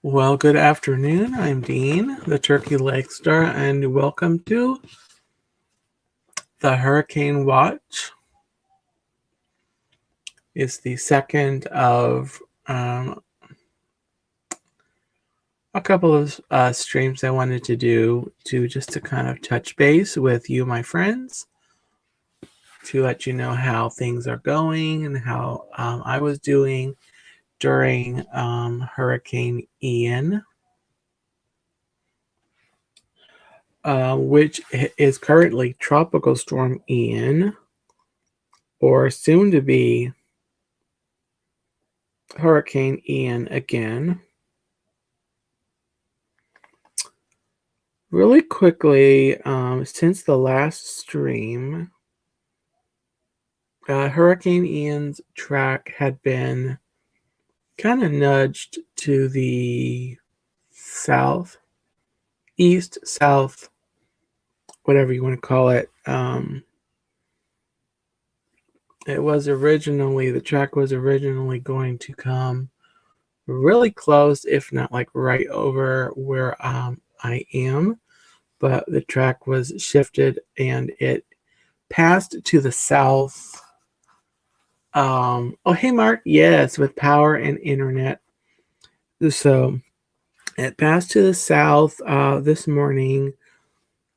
Well, good afternoon. I'm Dean, the Turkey Legster, and welcome to the Hurricane Watch. It's the second of a couple of streams I wanted to do just to kind of touch base with you, my friends, to let you know how things are going and how I was doing during Hurricane Ian. Which is currently Tropical Storm Ian, or soon to be Hurricane Ian again. Really quickly, since the last stream, Hurricane Ian's track had been kind of nudged to the south, east, south, whatever you want to call it. The track was originally going to come really close, if not like right over where I am, but the track was shifted and it passed to the south. Oh, hey, Mark. Yes, with power and internet. So it passed to the south this morning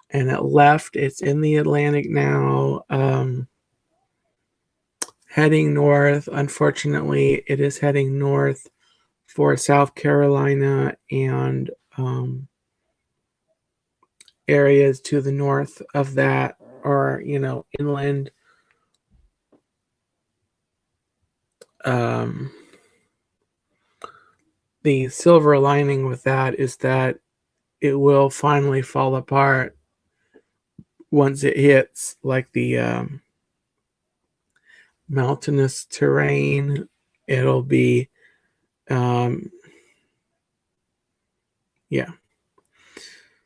and it left. It's in the Atlantic now, heading north. Unfortunately, it is heading north for South Carolina and areas to the north of that, or inland. The silver lining with that is that it will finally fall apart once it hits like the mountainous terrain. It'll be yeah.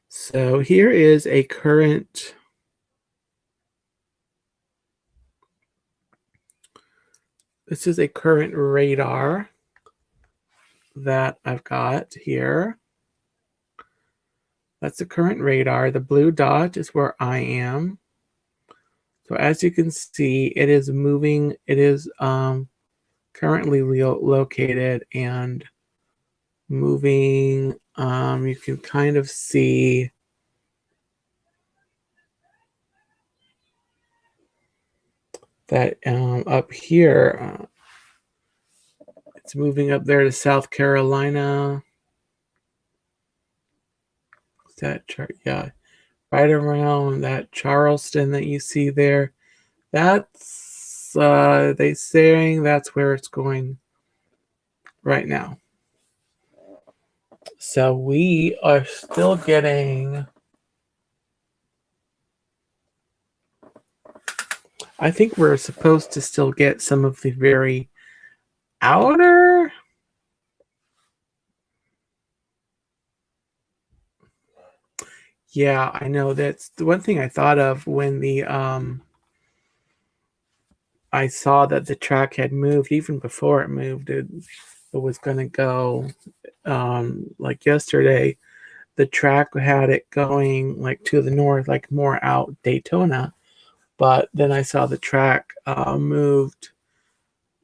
So here is a current radar that I've got here. That's the current radar. The blue dot is where I am. So as you can see, it is moving. It is currently located and moving. You can kind of see that up here, it's moving up there to South Carolina. What's that chart? Yeah, right around that Charleston that you see there. That's they saying that's where it's going right now. So we are still getting, I think we're supposed to still get some of the very outer. Yeah, I know. That's the one thing I thought of when I saw that the track had moved. Even before it moved, it was going to go like yesterday. The track had it going like to the north, like more out Daytona. But then I saw the track moved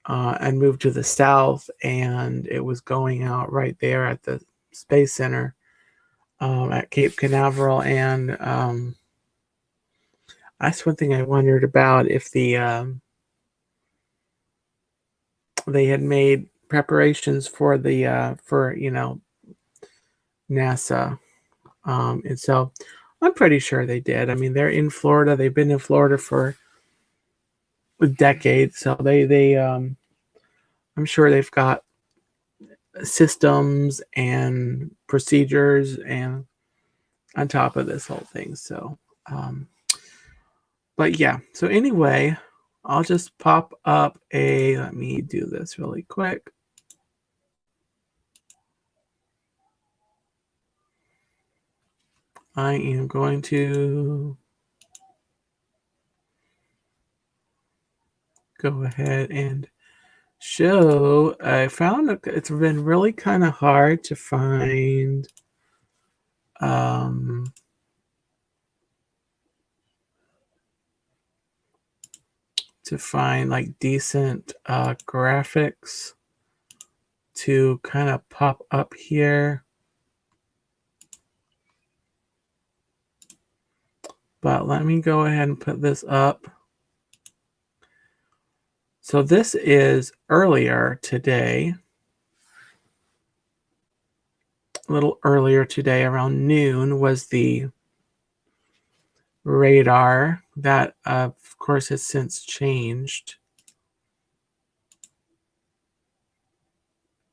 to the south, and it was going out right there at the Space Center at Cape Canaveral. And that's one thing I wondered about, if they had made preparations for the NASA, and so I'm pretty sure they did. I mean, they're in Florida. They've been in Florida for decades, so they I'm sure they've got systems and procedures and on top of this whole thing. So but yeah, so anyway, I'll just pop up let me do this really quick. I am going to go ahead and So I found it's been really kind of hard to find um, like decent graphics to kind of pop up here. But let me go ahead and put this up. So this is earlier today, a little earlier today, around noon was the radar. That, of course, has since changed.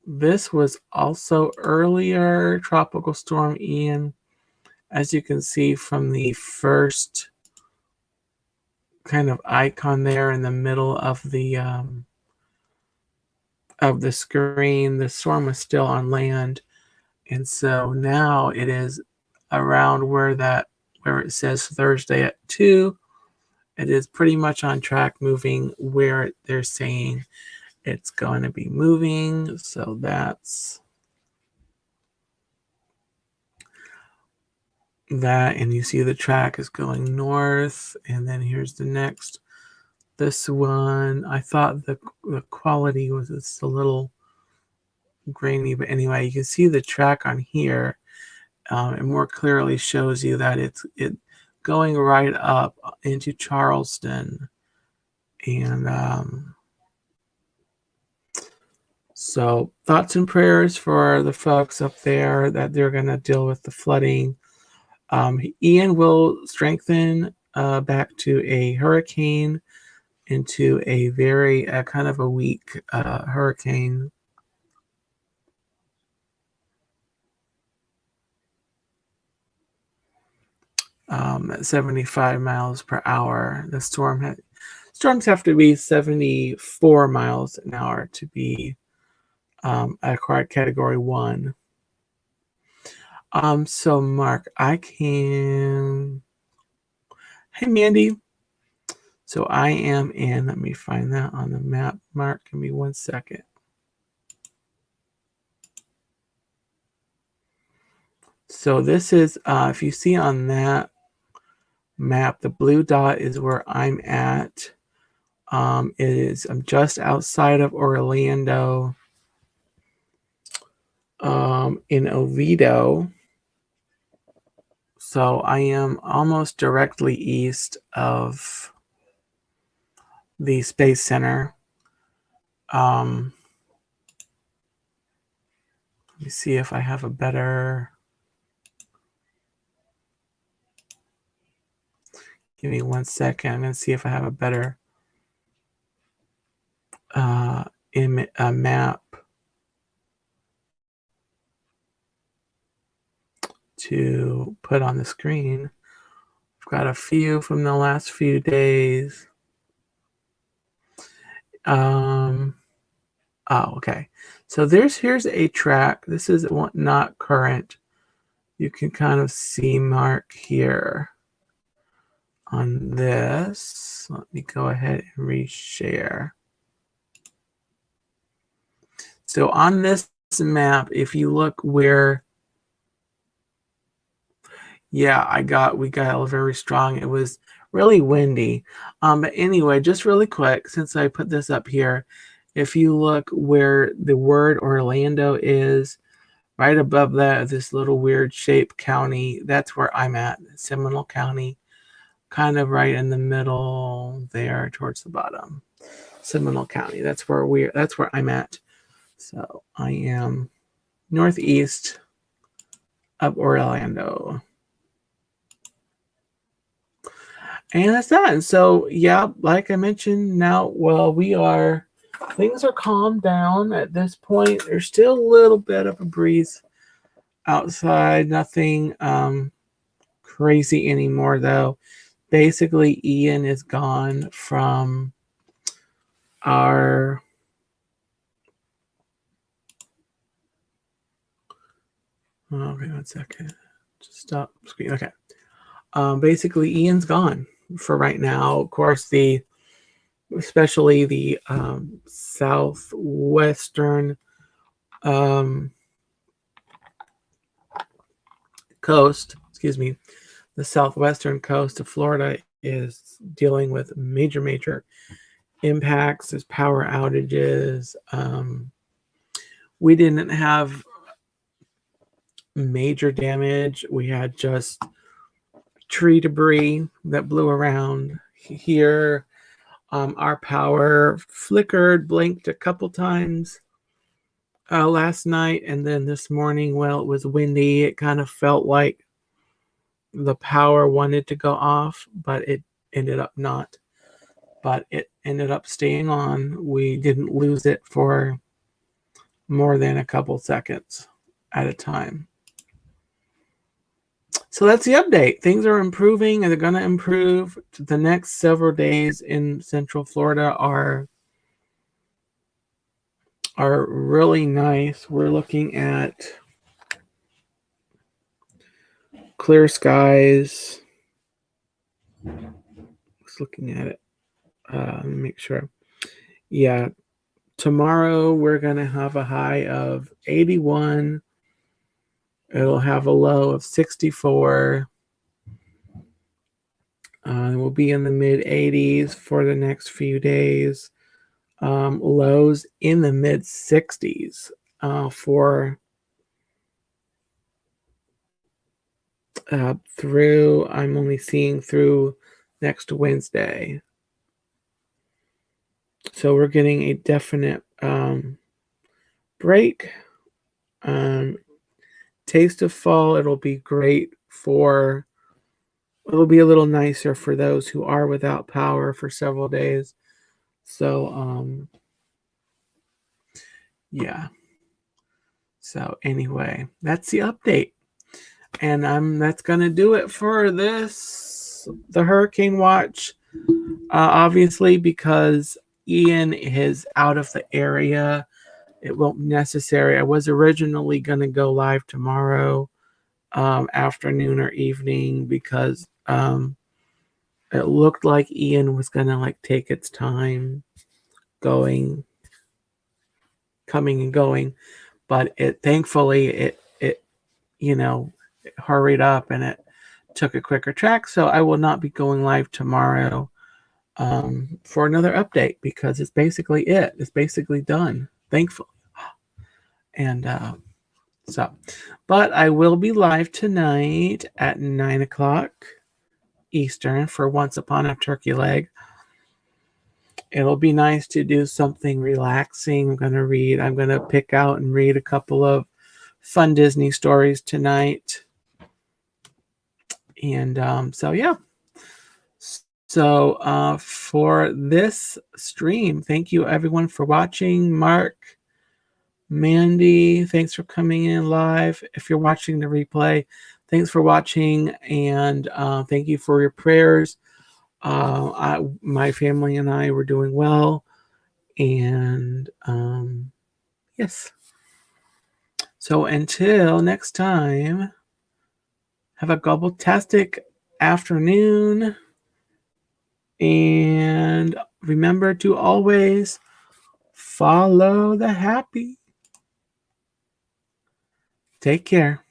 This was also earlier, Tropical Storm Ian. As you can see from the first kind of icon there in the middle of the screen, the storm was still on land, and so now it is around where it says Thursday at 2. It is pretty much on track, moving where they're saying it's going to be moving. So that's that, and you see the track is going north, and then here's the next. This one, I thought the quality was just a little grainy, but anyway, you can see the track on here. It more clearly shows you that it's going right up into Charleston, and so thoughts and prayers for the folks up there that they're going to deal with the flooding. Ian will strengthen back to a hurricane, into a very kind of a weak hurricane. At 75 miles per hour. The storms have to be 74 miles an hour to be acquired Category 1. So Mark, I can. Hey, Mandy. So I am in. Let me find that on the map. Mark, give me 1 second. So this is, if you see on that map, the blue dot is where I'm at. I'm just outside of Orlando, in Oviedo. So I am almost directly east of the Space Center. Let me see if I have a better. Give me 1 second. I'm going to see if I have a better map to put on the screen. I've got a few from the last few days. Oh, okay. So here's a track. This is not current. You can kind of see Mark here on this. Let me go ahead and reshare. So on this map, if you look where, yeah, we got very strong. It was really windy. But anyway, just really quick, since I put this up here, if you look where the word Orlando is, right above that, this little weird shaped county, that's where I'm at, Seminole County, kind of right in the middle there towards the bottom. Seminole County, that's where I'm at. So I am northeast of Orlando. And that's that. And so, yeah, like I mentioned, now, well, things are calmed down at this point. There's still a little bit of a breeze outside. Nothing crazy anymore, though. Basically, Ian is gone from our okay, 1 second. Just stop screen. Okay. Basically, Ian's gone for right now. Of course, the especially the southwestern coast, excuse me, the southwestern coast of Florida is dealing with major impacts. There's power outages. We didn't have major damage. We had just tree debris that blew around here. Our power flickered, blinked a couple times last night, and then this morning, well, it was windy. It kind of felt like the power wanted to go off, but it ended up not. But it ended up staying on. We didn't lose it for more than a couple seconds at a time. So that's the update. Things are improving, and they're going to improve. The next several days in Central Florida are really nice. We're looking at clear skies. Just looking at it. Let me make sure. Yeah, tomorrow we're going to have a high of 81. It'll have a low of 64. We'll be in the mid 80s for the next few days. Lows in the mid 60s for through, I'm only seeing through next Wednesday. So we're getting a definite break. Taste of fall, it'll be great for, it'll be a little nicer for those who are without power for several days. So, yeah. So anyway, that's the update. And that's going to do it for the Hurricane Watch. Obviously, because Ian is out of the area, it won't be necessary. I was originally going to go live tomorrow afternoon or evening because it looked like Ian was going to take its time coming and going, but thankfully it hurried up and it took a quicker track. So I will not be going live tomorrow for another update because it's basically it. It's basically done, thankfully. And but I will be live tonight at 9 o'clock Eastern for Once Upon a Turkey Leg. It'll be nice to do something relaxing. I'm going to pick out and read a couple of fun Disney stories tonight. And so, yeah. So for this stream, thank you everyone for watching. Mark, Mandy, thanks for coming in live. If you're watching the replay, thanks for watching, and thank you for your prayers. My family and I were doing well, and yes. So until next time, have a gobble-tastic afternoon, and remember to always follow the happy. Take care.